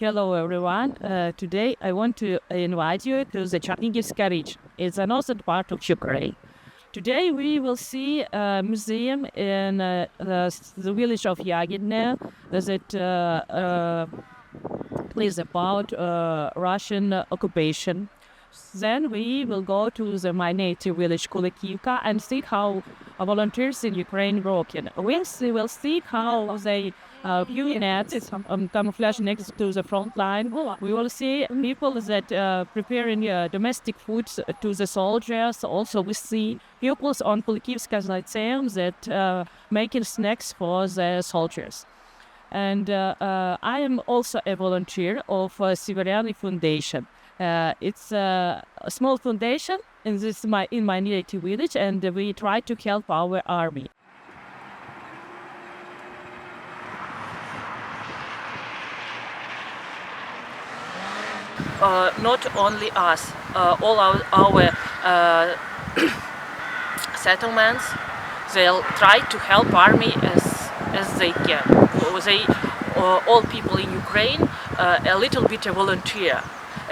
Hello everyone. Today I want to invite you to the Chernihiv region. It's a northern part of Ukraine. Today we will see a museum in the village of Yahidne that is about Russian occupation. Then we will go to my native village, Kyiv, and see how volunteers in Ukraine working. We will see how they viewing camouflage next to the front line. We will see people that preparing domestic foods to the soldiers. Also, we see pupils on Kyiv Lyceum that making snacks for the soldiers. And I am also a volunteer of Siveryany Foundation. It's a small foundation in my native village, and we try to help our army. Not only us, all our settlements, they'll try to help army as they can. All people in Ukraine, a little bit a volunteer.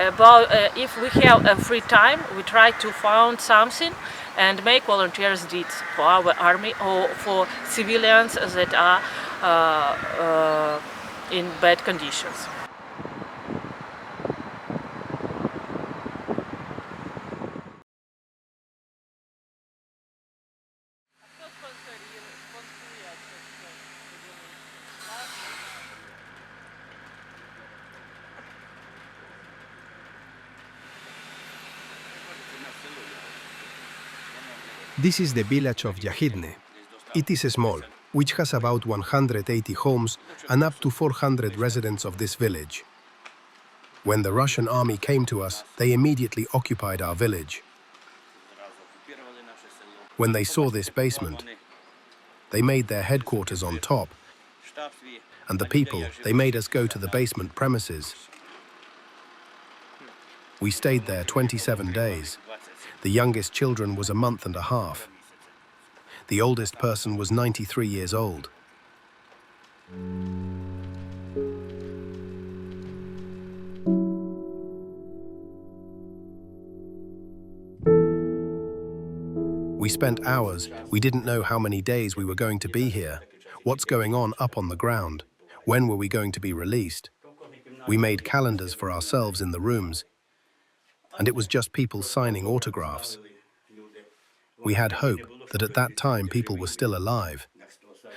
If we have a free time, we try to find something and make volunteers deeds for our army or for civilians that are in bad conditions. This is the village of Yahidne. It is small, which has about 180 homes and up to 400 residents of this village. When the Russian army came to us, they immediately occupied our village. When they saw this basement, they made their headquarters on top, and the people, they made us go to the basement premises. We stayed there 27 days. The youngest children was a month and a half. The oldest person was 93 years old. We spent hours. We didn't know how many days we were going to be here. What's going on up on the ground? When were we going to be released? We made calendars for ourselves in the rooms, and it was just people signing autographs. We had hope that at that time people were still alive.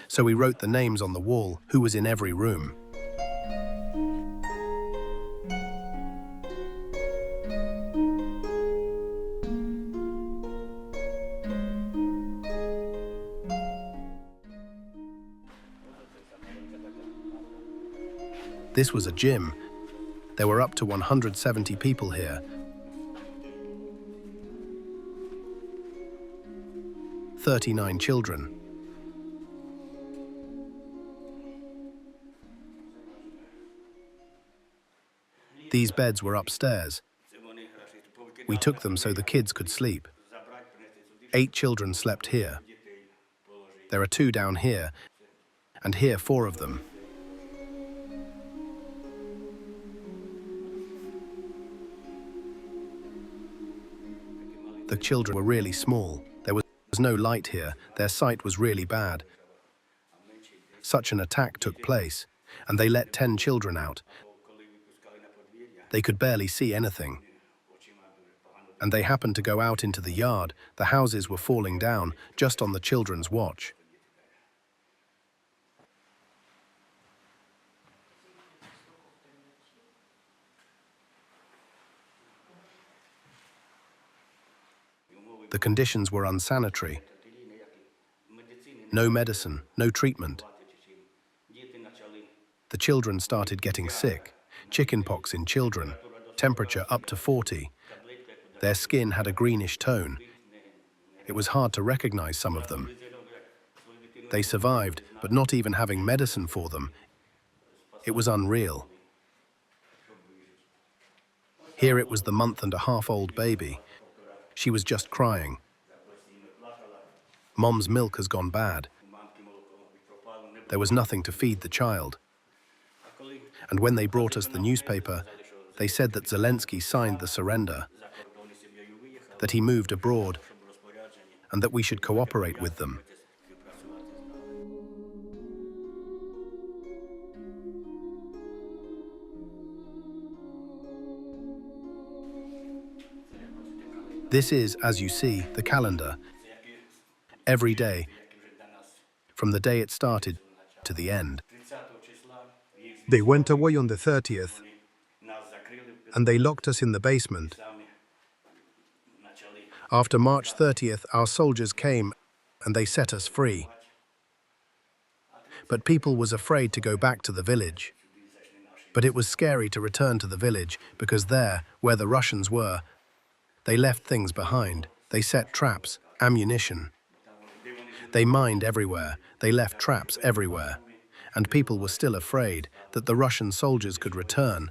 So we wrote the names on the wall, who was in every room. This was a gym. There were up to 170 people here. 39 children. These beds were upstairs. We took them so the kids could sleep. 8 children slept here. There are 2 down here, and here 4 of them. The children were really small. There was no light here. Their sight was really bad. Such an attack took place, and they let 10 children out. They could barely see anything. And they happened to go out into the yard. The houses were falling down just on the children's watch. The conditions were unsanitary. No medicine, no treatment. The children started getting sick. Chickenpox in children, temperature up to 40. Their skin had a greenish tone. It was hard to recognize some of them. They survived, but not even having medicine for them. It was unreal. Here it was the month-and-a-half-old baby. She was just crying. Mom's milk has gone bad. There was nothing to feed the child. And when they brought us the newspaper, they said that Zelensky signed the surrender, that he moved abroad, and that we should cooperate with them. This is, as you see, the calendar. Every day, from the day it started to the end. They went away on the 30th, and they locked us in the basement. After March 30th, our soldiers came, and they set us free. But people was afraid to go back to the village. But it was scary to return to the village, because there, where the Russians were, they left things behind. They set traps, ammunition. They mined everywhere. They left traps everywhere. And people were still afraid that the Russian soldiers could return,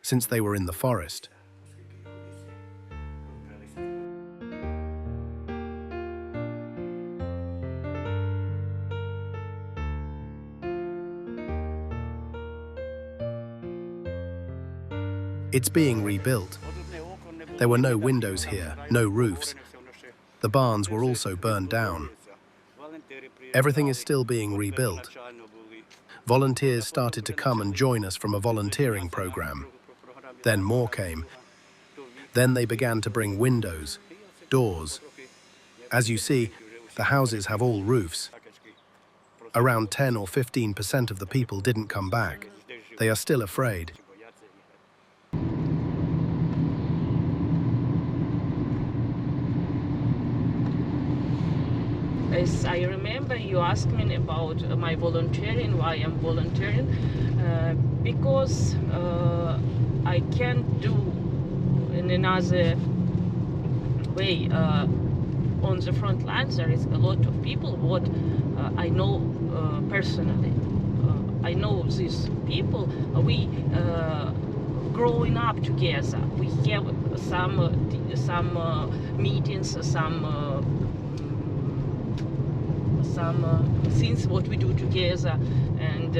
since they were in the forest. It's being rebuilt. There were no windows here, no roofs. The barns were also burned down. Everything is still being rebuilt. Volunteers started to come and join us from a volunteering program. Then more came. Then they began to bring windows, doors. As you see, the houses have all roofs. Around 10 or 15% of the people didn't come back. They are still afraid. As I remember, you asked me about my volunteering, why I'm volunteering, because I can't do in another way. On the front lines, there is a lot of people what I know personally. I know these people. We growing up together. We have some meetings, some things what we do together, and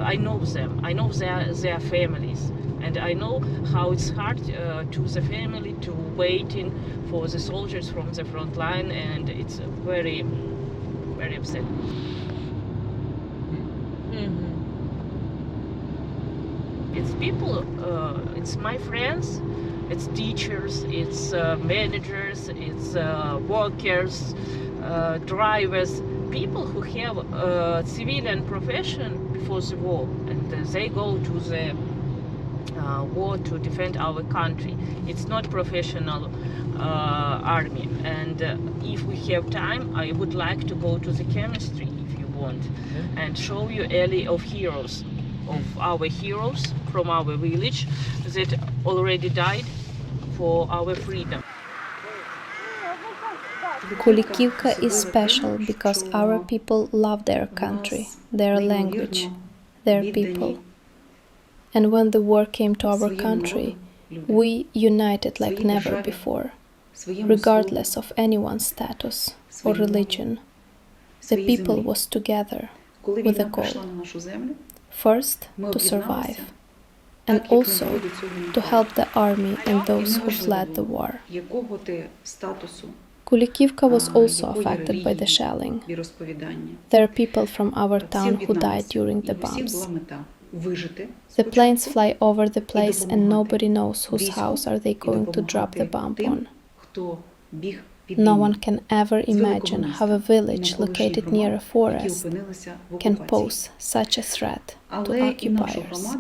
I know them. I know their families, and I know how it's hard to the family to waiting for the soldiers from the front line, and it's very, very upsetting. It's people, it's my friends, it's teachers, it's managers, it's workers, drivers, people who have a civilian profession before the war, and they go to the war to defend our country. It's not professional army, and if we have time, I would like to go to the chemistry, if you want, and show you alley of heroes, of our heroes from our village that already died for our freedom. Kulikivka is special because our people love their country, their language, their people. And when the war came to our country, we united like never before, regardless of anyone's status or religion. The people was together with a goal. First, to survive, and also to help the army and those who fled the war. Kulikivka was also affected by the shelling. There are people from our town who died during the bombs. The planes fly over the place and nobody knows whose house are they going to drop the bomb on. No one can ever imagine how a village located near a forest can pose such a threat to occupiers.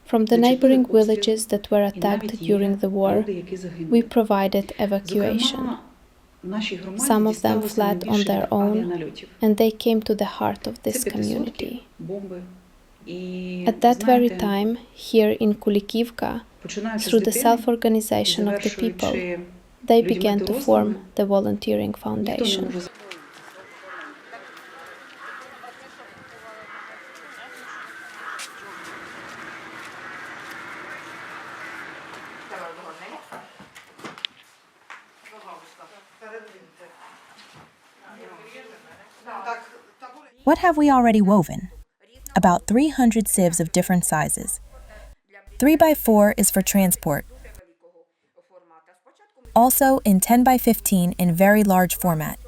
From the neighboring villages that were attacked during the war, we provided evacuation. Some of them fled on their own, and they came to the heart of this community. At that very time, here in Kulikivka, through the self-organization of the people, they began to form the volunteering foundation. What have we already woven? about 300 sieves of different sizes. 3x4 is for transport. Also in 10x15 in very large format.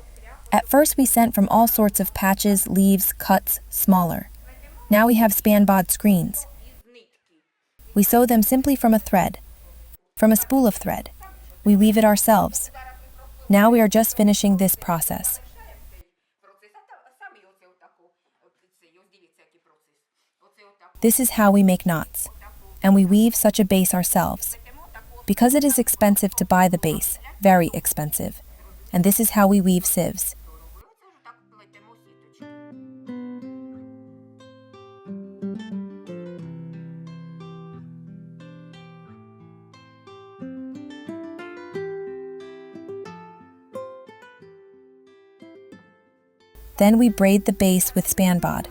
At first we sent from all sorts of patches, leaves, cuts, smaller. Now we have span-bod screens. We sew them simply from a thread, from a spool of thread. We weave it ourselves. Now we are just finishing this process. This is how we make knots, and we weave such a base ourselves. Because it is expensive to buy the base, very expensive, and this is how we weave sieves. Then we braid the base with span-bod.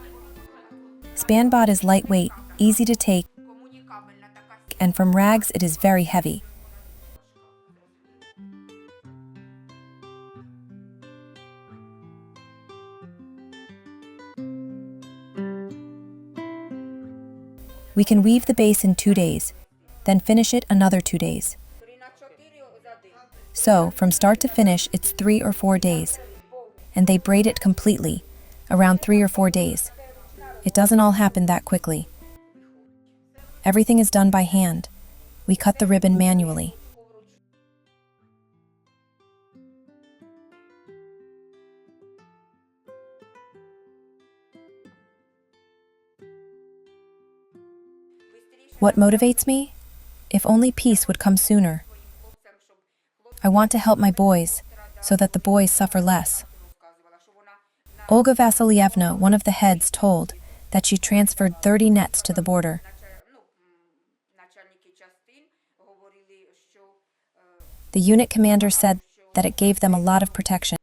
Span-bod is lightweight, easy to take, and from rags it is very heavy. We can weave the base in 2 days, then finish it another 2 days. So, from start to finish, it's 3 or 4 days. And they braid it completely, around 3 or 4 days. It doesn't all happen that quickly. Everything is done by hand. We cut the ribbon manually. What motivates me? If only peace would come sooner. I want to help my boys, so that the boys suffer less. Olga Vasilyevna, one of the heads, told that she transferred 30 nets to the border. The unit commander said that it gave them a lot of protection.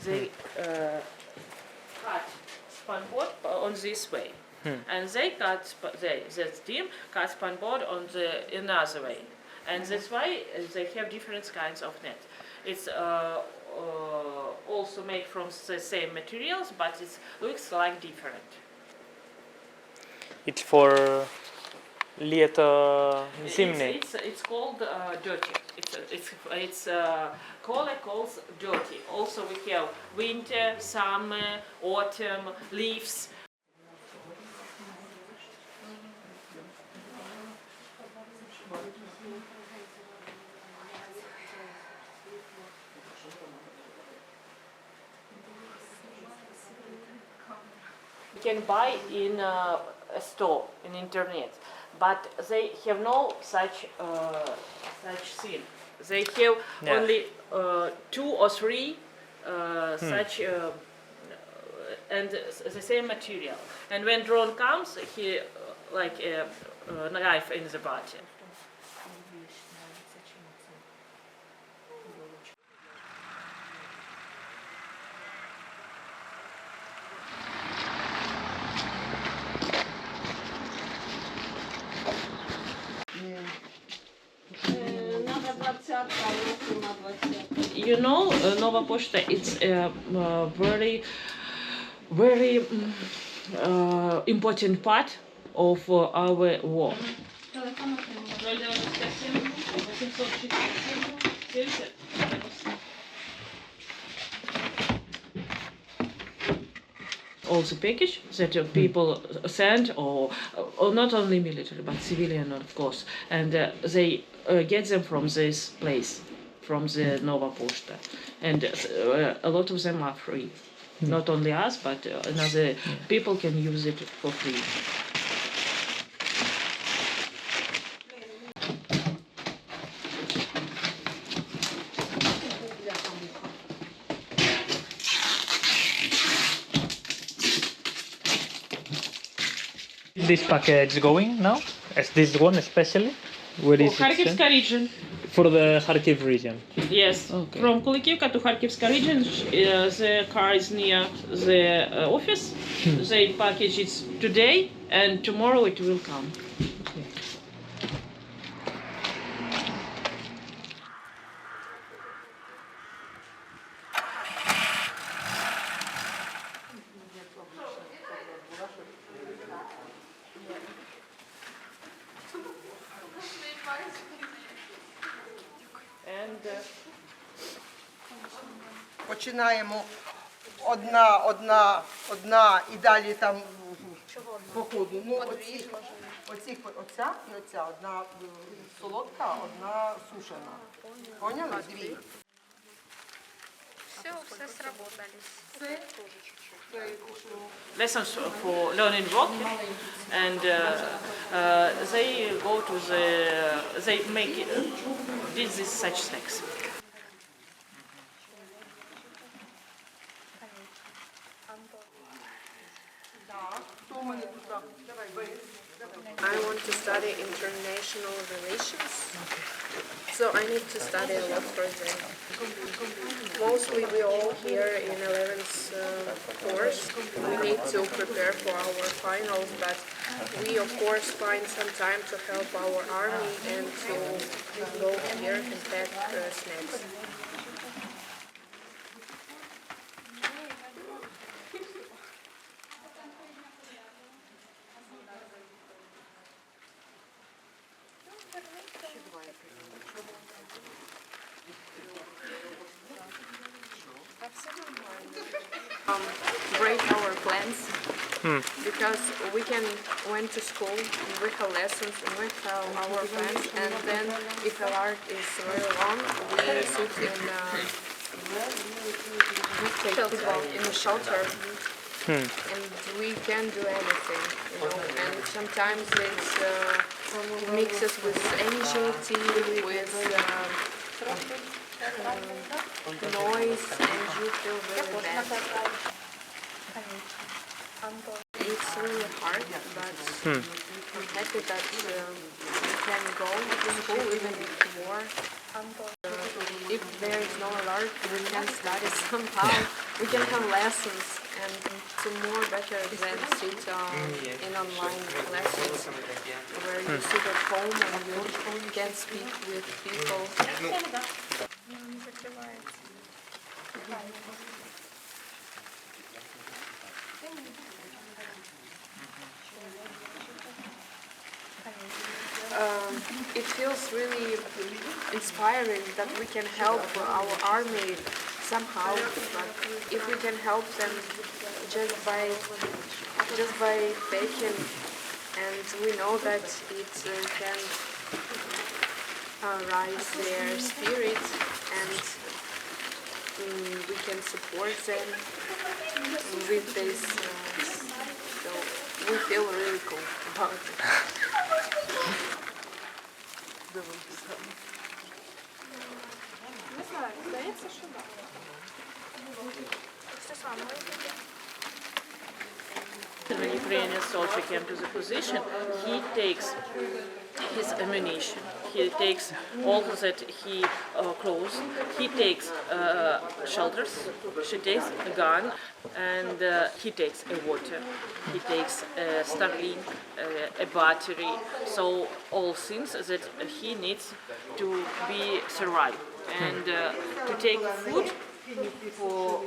They cut spanboard on this way. And they cut, that team cuts spanboard on the another way, and that's why they have different kinds of net. It's also made from the same materials, but it looks like different. It's for лето зимний. It's called dirty. It's color calls dirty. Also we have winter, summer, autumn, leaves. You can buy in a store, in internet, but they have no such thing. They have only 2 or 3 such and the same material. And when drone comes, he like a knife in the body. You know, Nova Poshta, it's a very important part of our work. All the package that people send, or not only military but civilian, of course, and they get them from this place, from the Nova Poshta, and a lot of them are free. Not only us, but another people can use it for free. This package going now? As this one especially? Where is it? Kharkivska region. For the Kharkiv region? Yes. Okay. From Kulykivka to Kharkivska region, the car is near the office. They package it today, and tomorrow it will come. Починаємо одна і далі там по ходу. Ну, оця і оця. Одна солодка, одна сушена. Поняли? Дві. Все сработались. Lessons for learning walking, and they go to they make this such snacks. I want to study international relations, so I need to study a lot for them. Mostly we all here in 11th course, we need to prepare for our finals, but we of course find some time to help our army and to go here and pack snacks. Break our plans because we can went to school and we have lessons and we have our plans, and then if a hour is very long, we sit in a shelter and we can't do anything, you know. And sometimes it's mixes with anxiety, with noise, and you feel really bad. It's really hard, but I'm happy that we can go to school even before. If there is no alert, we can study somehow. We can have lessons, and it's more better than sit in online lessons where you sit at home and you can speak with people. It feels really inspiring that we can help our army somehow, but if we can help them just by taking, and we know that it can rise their spirit, and we can support them with this, so we feel really cool about it. When Ukrainian soldier came to the position, he takes his ammunition, he takes all that he clothes, he takes shelters, she takes a gun, and he takes a water, he takes a Starlink, a battery, so all things that he needs to be survive, and to take food for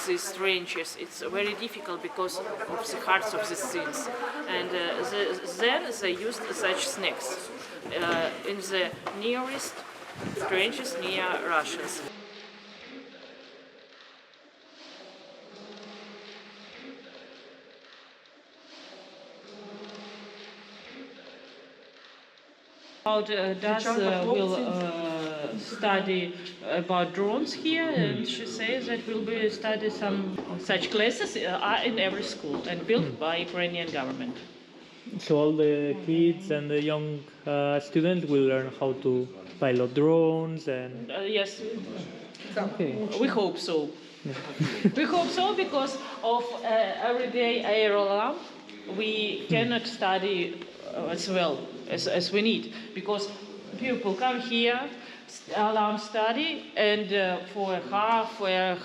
these trenches. It's very difficult because of the hearts of the things, and then they used such snacks in the nearest trenches near Russians. Das will study about drones here, and she says that will be study some such classes are in every school and built by Ukrainian government. So all the kids and the young students will learn how to pilot drones and... Yes, Okay. we hope so. We hope so because of everyday air alarm. We cannot study as well as we need, because people come here, alarm study, and for half and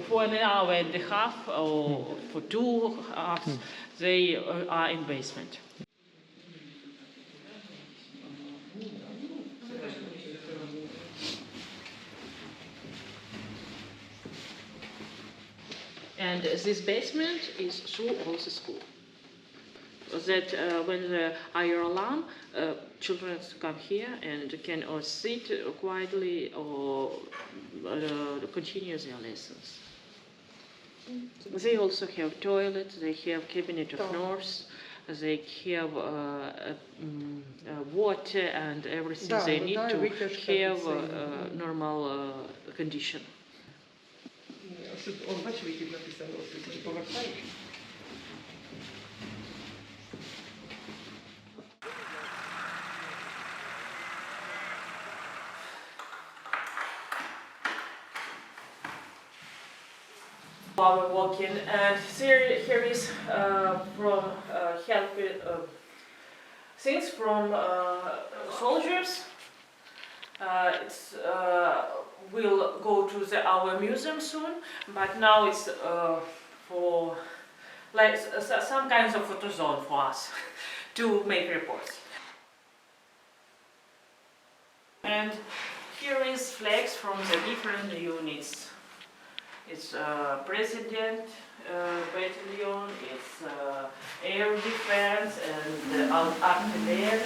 for an hour and a half or for 2 hours, they are in basement. And this basement is through all the school. that when the higher alarm, children come here and can or sit quietly or continue their lessons. They also have toilets, they have cabinet of nurse, they have water and everything they need to have normal condition. While we're walking, and here is from help things from soldiers. We'll go to our museum soon, but now it's for like some kinds of photo zone for us to make reports. And here is flags from the different units. It's president battalion, it's air defense and artillery.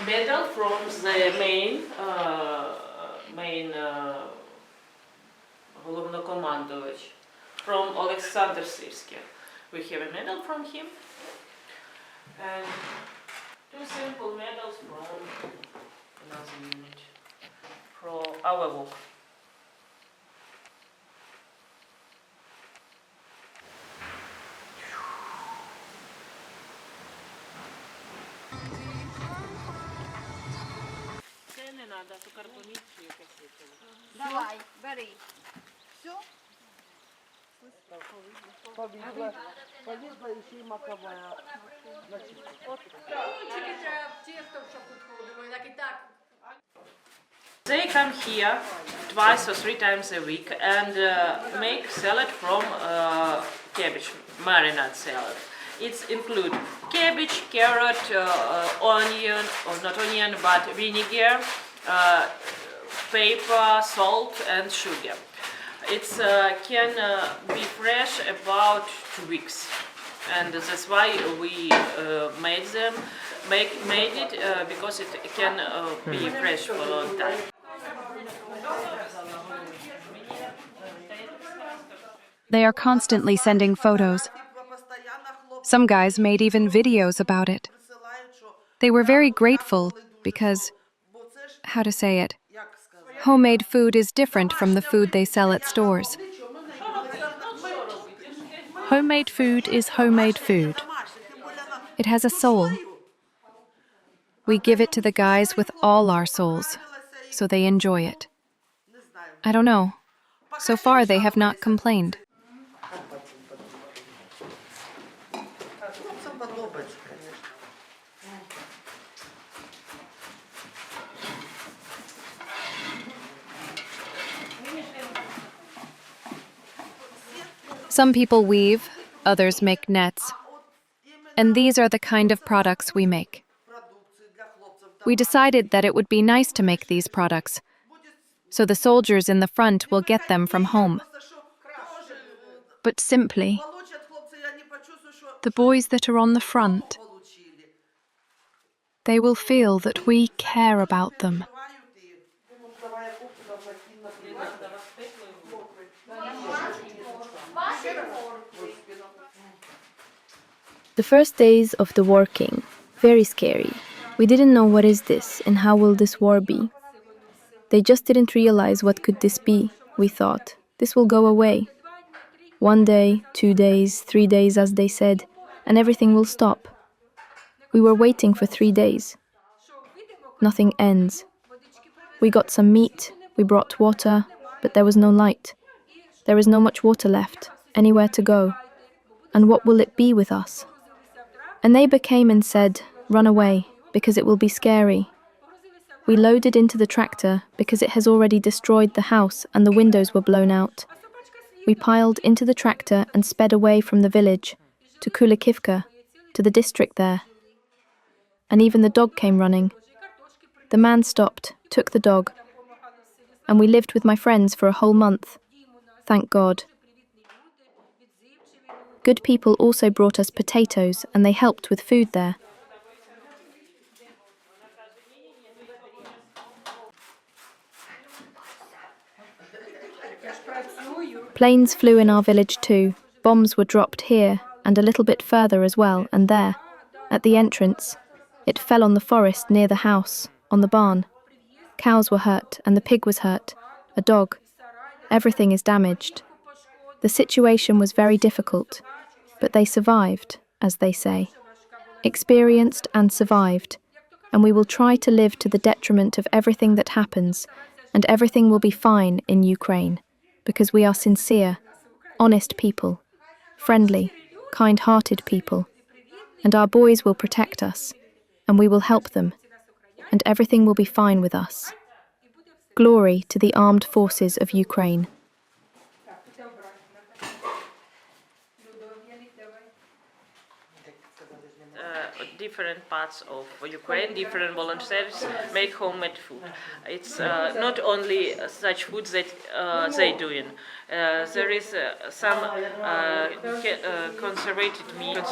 Medal from the main Головнокомандувач, from Alexander Sirski. We have a medal from him and two simple medals from another unit for our work. Це не треба, то картонічки якось. Давай, бери. Все? Повізла і ще й макова. Тільки треба тісто, щоб підходило, так і так. They come here twice or three times a week and make salad from cabbage, marinade salad. It includes cabbage, carrot, onion, or not onion, but vinegar, pepper, salt, and sugar. It can be fresh about 2 weeks, and that's why we made it because it can be fresh for a long time. They are constantly sending photos. Some guys made even videos about it. They were very grateful because, how to say it, homemade food is different from the food they sell at stores. Homemade food is homemade food. It has a soul. We give it to the guys with all our souls, so they enjoy it. I don't know. So far, they have not complained. Some people weave, others make nets. And these are the kind of products we make. We decided that it would be nice to make these products, so the soldiers in the front will get them from home. But simply, the boys that are on the front, they will feel that we care about them. The first days of the war came, very scary. We didn't know what is this and how will this war be. They just didn't realize what could this be. We thought, this will go away. 1 day, 2 days, 3 days as they said, and everything will stop. We were waiting for 3 days. Nothing ends. We got some meat, we brought water, but there was no light. There is no much water left, anywhere to go. And what will it be with us? A neighbor came and said, run away, because it will be scary. We loaded into the tractor because it has already destroyed the house and the windows were blown out. We piled into the tractor and sped away from the village, to Kyiv, to the district there. And even the dog came running. The man stopped, took the dog, and we lived with my friends for a whole month. thank God. Good people also brought us potatoes and they helped with food there. Planes flew in our village too. Bombs were dropped here and a little bit further as well, and there, at the entrance. It fell on the forest near the house, on the barn. Cows were hurt and the pig was hurt, a dog. Everything is damaged. The situation was very difficult, but they survived, as they say. Experienced and survived, and we will try to live to the detriment of everything that happens, and everything will be fine in Ukraine, because we are sincere, honest people, friendly, kind-hearted people, and our boys will protect us, and we will help them, and everything will be fine with us. Glory to the armed forces of Ukraine. Different parts of Ukraine, different volunteers make homemade food. It's not only such food that they're doing. There is some conservated meat,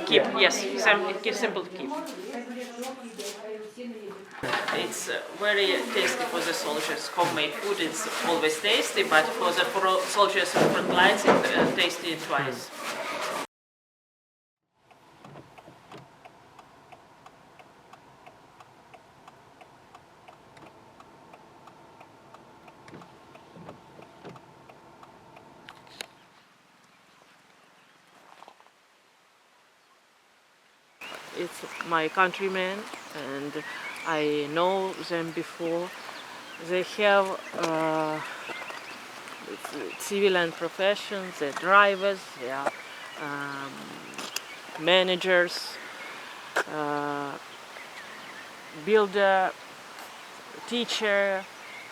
keep, yes, some simple keep. It's very tasty for the soldiers. Homemade food is always tasty, but for the soldiers in front lines, it's tasty twice. It's my countrymen, and I know them before. They have civilian professions, they're drivers, they are managers, builder, teacher.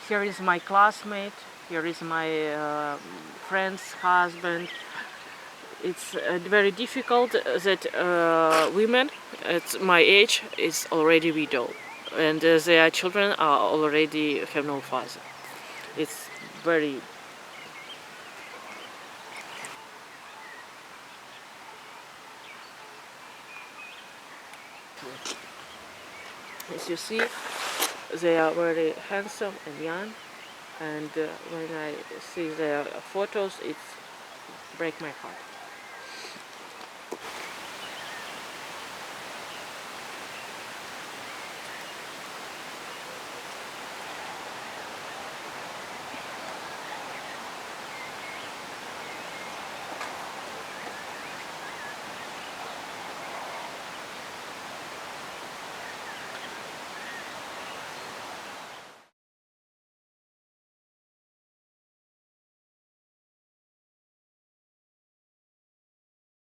Here is my classmate, here is my friend's husband. It's very difficult that women at my age is already widow, and their children are already have no father. It's very. As you see, they are very handsome and young, and when I see their photos, it breaks my heart.